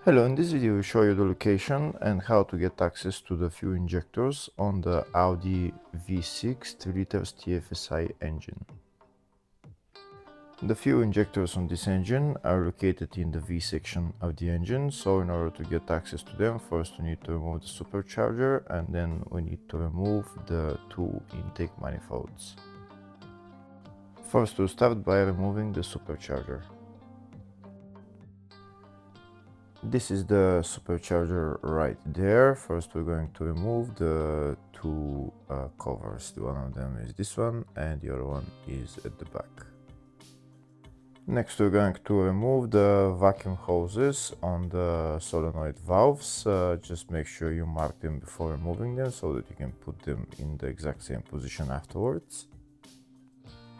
Hello, in this video we show you the location and how to get access to the fuel injectors on the Audi V6 3 liters TFSI engine. The fuel injectors on this engine are located in the V section of the engine, so in order to get access to them, first we need to remove the supercharger and then we need to remove the two intake manifolds. First we'll start by removing the supercharger. This is the supercharger right there. First we're going to remove the two covers. One of them is this one and the other one is at the back. Next we're going to remove the vacuum hoses on the solenoid valves. Just make sure you mark them before removing them so that you can put them in the exact same position afterwards.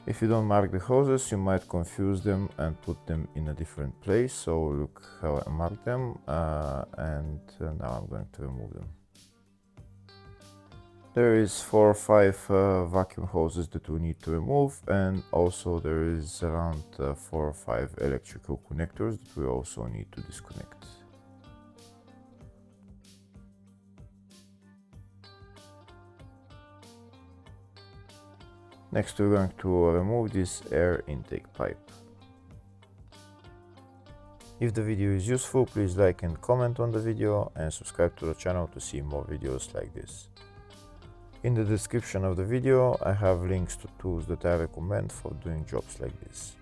If you don't mark the hoses, you might confuse them and put them in a different place. So look how I marked them and now I'm going to remove them. There is 4 or 5 vacuum hoses that we need to remove, and also there is around 4 or 5 electrical connectors that we also need to disconnect. Next we're going to remove this air intake pipe. If the video is useful, please like and comment on the video and subscribe to the channel to see more videos like this. In the description of the video I have links to tools that I recommend for doing jobs like this.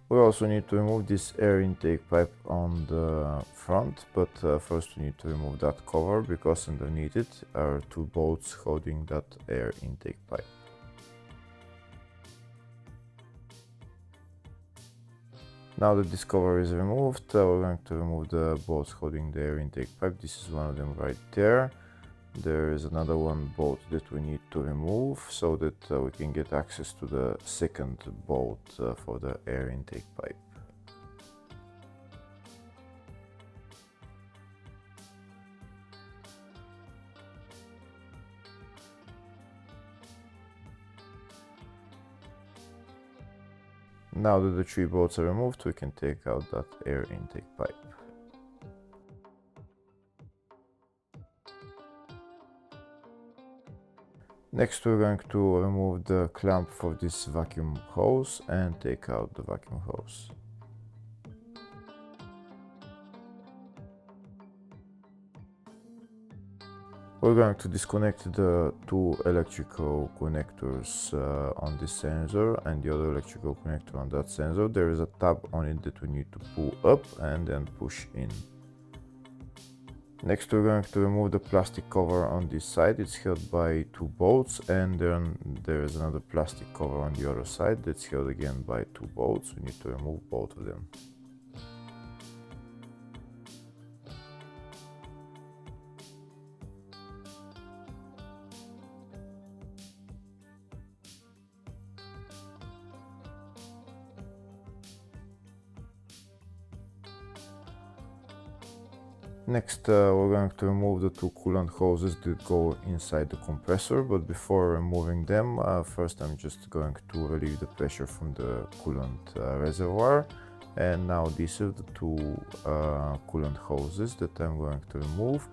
We also need to remove this air intake pipe on the front, but first we need to remove that cover because underneath it are two bolts holding that air intake pipe. Now that this cover is removed, we're going to remove the bolts holding the air intake pipe. This is one of them right there. There is another one bolt that we need to remove so that we can get access to the second bolt for the air intake pipe. Now that the 3 bolts are removed, we can take out that air intake pipe. Next we're going to remove the clamp for this vacuum hose and take out the vacuum hose. We're going to disconnect the two electrical connectors on this sensor and the other electrical connector on that sensor. There is a tab on it that we need to pull up and then push in. Next we're going to remove the plastic cover on this side. It's held by 2 bolts, and then there is another plastic cover on the other side that's held again by 2 bolts. We need to remove both of them. Next we're going to remove the 2 coolant hoses that go inside the compressor, but before removing them, first I'm just going to relieve the pressure from the coolant reservoir. And now these are the 2 coolant hoses that I'm going to remove.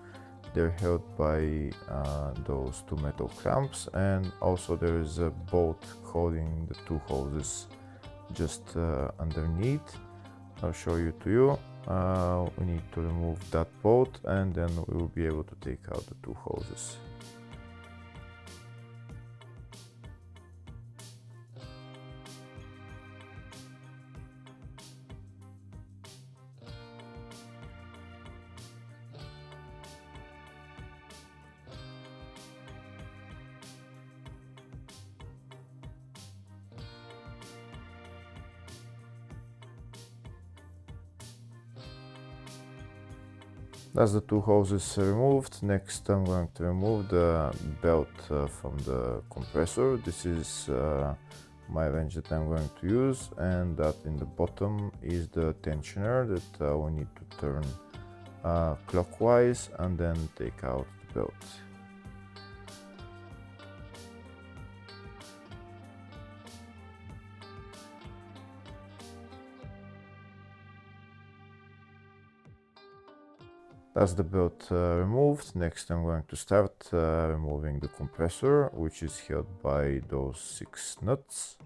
They're held by those 2 metal clamps, and also there is a bolt holding the 2 hoses just underneath. I'll show you to you. We need to remove that bolt and then we will be able to take out the 2 hoses. That's the 2 hoses removed. Next I'm going to remove the belt from the compressor. This is my wrench that I'm going to use, and that in the bottom is the tensioner that we need to turn clockwise and then take out the belt. That's the belt removed. Next I'm going to start removing the compressor, which is held by those 6 nuts.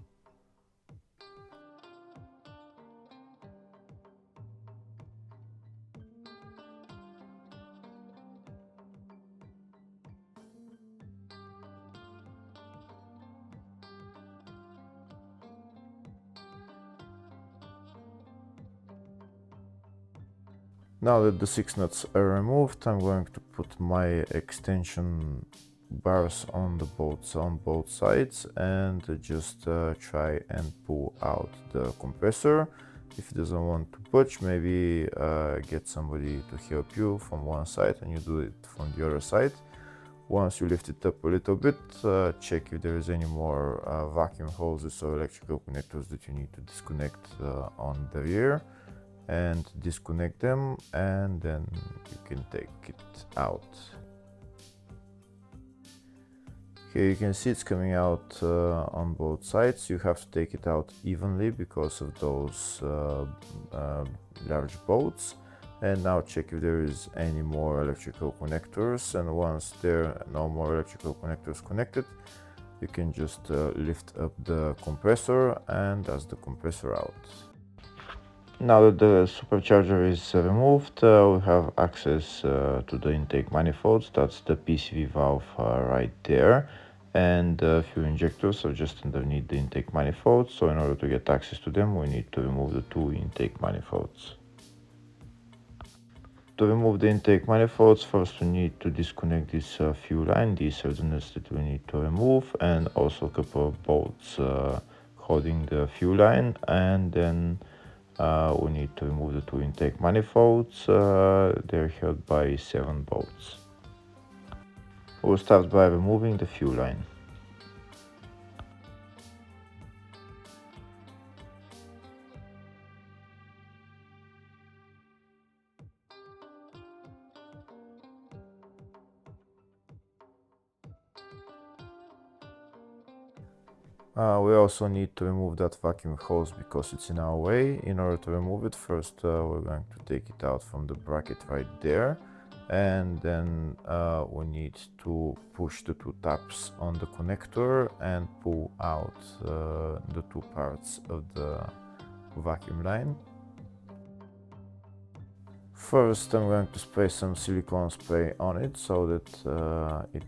Now that the 6 nuts are removed, I'm going to put my extension bars on both sides and just try and pull out the compressor. If it doesn't want to budge, maybe get somebody to help you from one side and you do it from the other side. Once you lift it up a little bit, check if there is any more vacuum hoses or electrical connectors that you need to disconnect on the rear, and disconnect them, and then you can take it out. Here you can see it's coming out on both sides. You have to take it out evenly because of those large bolts. And now check if there is any more electrical connectors, and once there are no more electrical connectors connected, you can just lift up the compressor, and that's the compressor out. Now that the supercharger is removed, we have access to the intake manifolds. That's the PCV valve right there, and fuel injectors are just underneath the intake manifolds. So in order to get access to them, we need to remove the 2 intake manifolds. To remove the intake manifolds, first we need to disconnect this fuel line. These are the nuts that we need to remove, and also a couple of bolts holding the fuel line, and then we need to remove the 2 intake manifolds. They're held by 7 bolts. We'll start by removing the fuel line. We also need to remove that vacuum hose because it's in our way. In order to remove it, first we're going to take it out from the bracket right there, and then we need to push the 2 tabs on the connector and pull out the 2 parts of the vacuum line. First, I'm going to spray some silicone spray on it so that it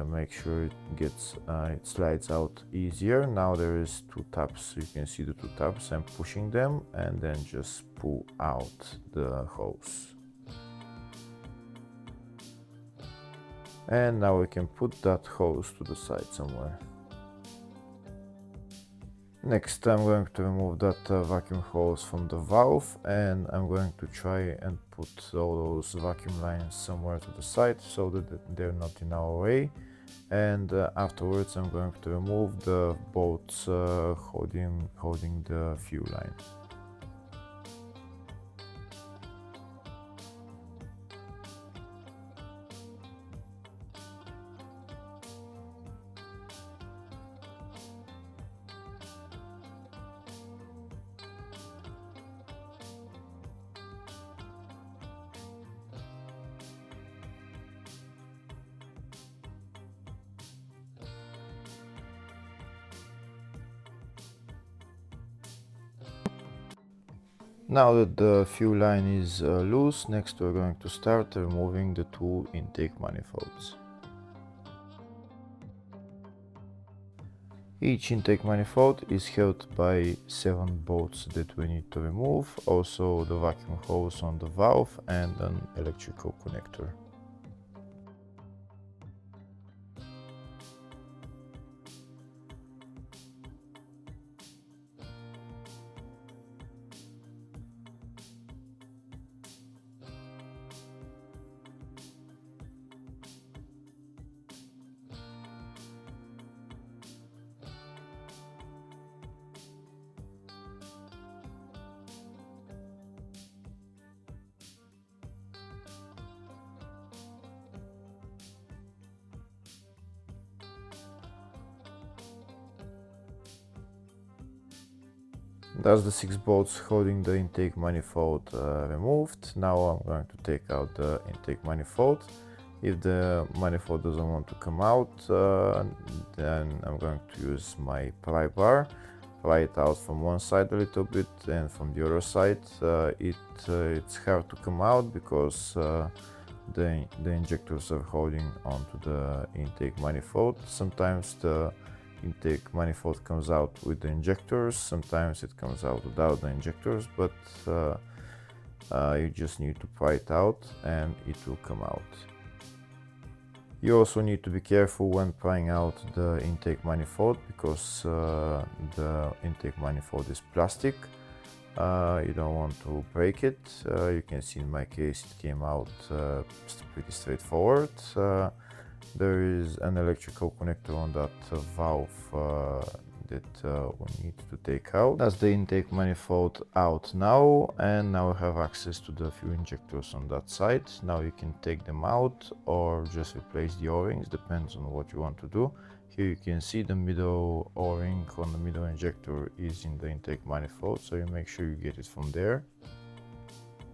makes sure it slides out easier. Now there is 2 tabs, you can see the 2 tabs. I'm pushing them and then just pull out the hose. And now we can put that hose to the side somewhere. Next, I'm going to remove that vacuum hose from the valve, and I'm going to try and put all those vacuum lines somewhere to the side so that they're not in our way. And afterwards I'm going to remove the bolts holding the fuel line. Now that the fuel line is loose, next we're going to start removing the 2 intake manifolds. Each intake manifold is held by 7 bolts that we need to remove, also the vacuum hose on the valve and an electrical connector. That's the 6 bolts holding the intake manifold removed. Now I'm going to take out the intake manifold. If the manifold doesn't want to come out, then I'm going to use my pry bar, pry it out from one side a little bit, and from the other side it's hard to come out because the injectors are holding onto the intake manifold. Sometimes the intake manifold comes out with the injectors, sometimes it comes out without the injectors, but you just need to pry it out and it will come out. You also need to be careful when prying out the intake manifold because the intake manifold is plastic. You don't want to break it. You can see in my case it came out pretty straightforward. There is an electrical connector on that valve that we need to take out. That's the intake manifold out now, and now we have access to the fuel injectors on that side. Now you can take them out or just replace the O-rings, depends on what you want to do. Here you can see the middle O-ring on the middle injector is in the intake manifold, so you make sure you get it from there.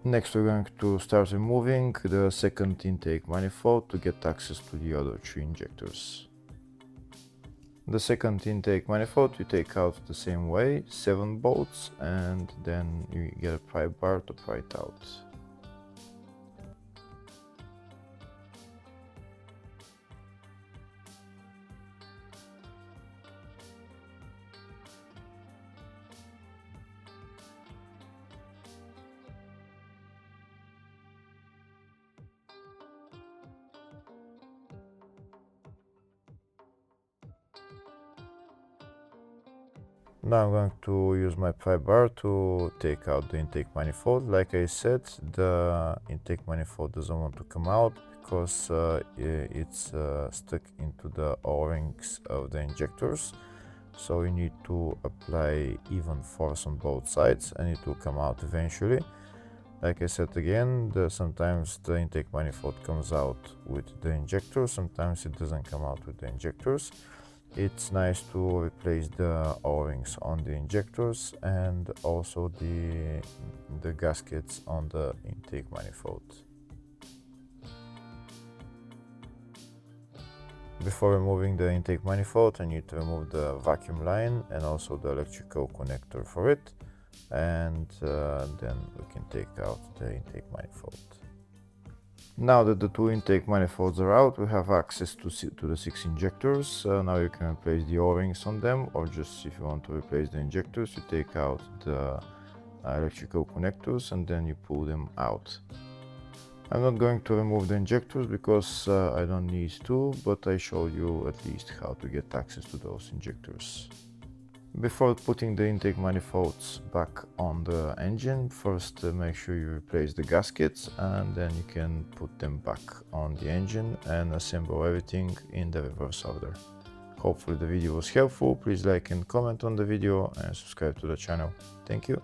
Next we're going to start removing the second intake manifold to get access to the other 3 injectors. The second intake manifold you take out the same way, 7 bolts, and then you get a pry bar to pry it out. Now I'm going to use my pry bar to take out the intake manifold. Like I said, the intake manifold doesn't want to come out because it's stuck into the O-rings of the injectors. So you need to apply even force on both sides and it will come out eventually. Like I said again, sometimes the intake manifold comes out with the injectors, sometimes it doesn't come out with the injectors. It's nice to replace the O-rings on the injectors and also the gaskets on the intake manifold. Before removing the intake manifold, I need to remove the vacuum line and also the electrical connector for it, and then we can take out the intake manifold. Now that the 2 intake manifolds are out, we have access to the 6 injectors. Now you can replace the O-rings on them, or just if you want to replace the injectors, you take out the electrical connectors and then you pull them out. I'm not going to remove the injectors because I don't need to, but I showed you at least how to get access to those injectors. Before putting the intake manifolds back on the engine, first make sure you replace the gaskets and then you can put them back on the engine and assemble everything in the reverse order. Hopefully the video was helpful. Please like and comment on the video and subscribe to the channel. Thank you.